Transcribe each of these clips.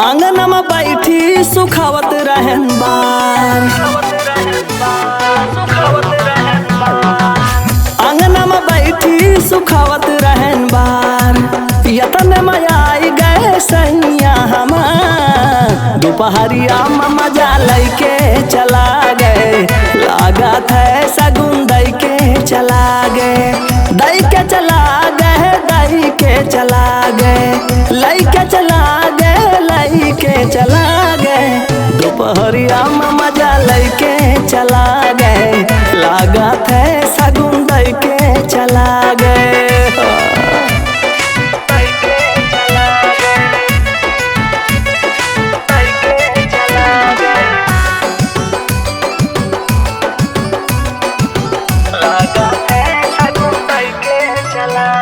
आंगन में बैठी सुखावत रहन बार, आंगन में बैठी सुखावत रहन बार। यतन में आई गए सैया हमार, दोपहरिया में मजा लैके चला गए। लागत है सगुन दई के चला गए, दई के चला गए, दई के चला गए, लई के चला गए, लई के चला गए। दोपहरिया में मजा लैके चला गए। लागत है सगुन दई के चला गए।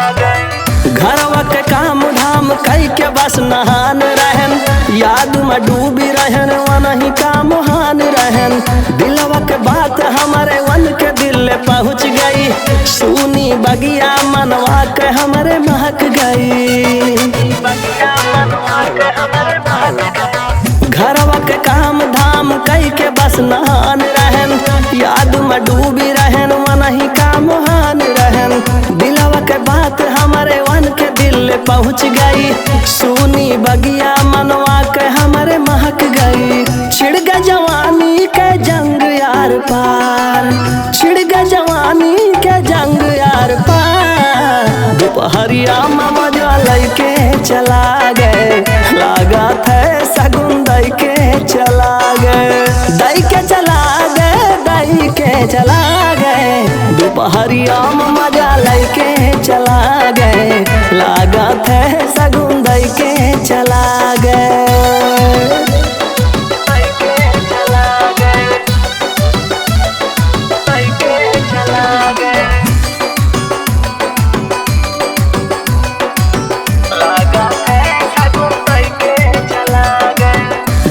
घरवा के काम धाम कई के बस नहान रहन, याद में डूबी रहन वही काम हान रहन। दिलवा के बात हमारे वन के दिल पहुँच गई, सुनी बगिया मनवा के हमारे महक गई। घरवा के काम धाम कई के बस नहान रहन, याद में डूबी रहन वही काम हान रहन। दिलवा के बात हमारे वन के दिल पहुँच गई, सुनी बगिया मनवा के हमारे महक गई। छिड़ गए जवानी के जंग यार पार, छिड़ गए जवानी के जंग यार पार। दोपहरिया में मजा लैके चला गए। लागत है सगुन दई के चला गए, दई के चला गए, दई के चला गए। दोपहरिया में मजा लैके चला गए। लागत है सगुन दई के चला गए।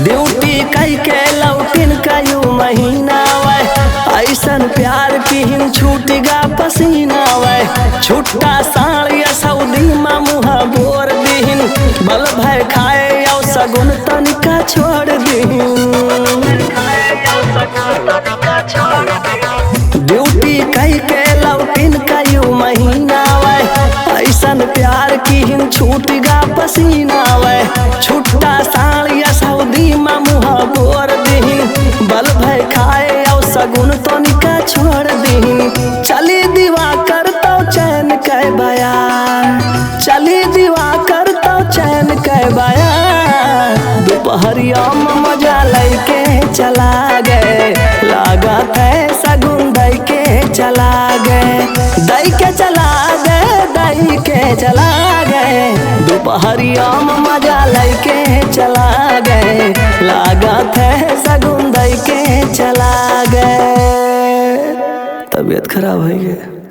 ड्यूटी कई के लौटिन कयू महीना वै, ऐसन प्यार पिहिन छूटगा पसीना वै। छुट्टा साड़िया सऊदी में मुँह बोर दीहिन, बल भय खाए औ सगुन तनिका छोड़ दीहिन। ड्यूटी कई के लौटिन कयू महीना वै, ऐसन प्यार किहिन छूटगा पसीना वै। छुट्टा साड़िया सऊदी में मुँह बोर दीहिन, बल भय खाए औ सगुन तनिका छोड़ दीहिन। चली दीवा करतो चैन कै बयान, चली दीवा करतो चैन कै बयान। दोपहरिया में मजा लैके चला गए। लागत है सगुन दई के चला गए, दई के चला गए, दई के चला गए। दोपहरिया में मजा लैके चला गए। लागत है सगुन दई के चला गए। तबीयत खराब हो गई।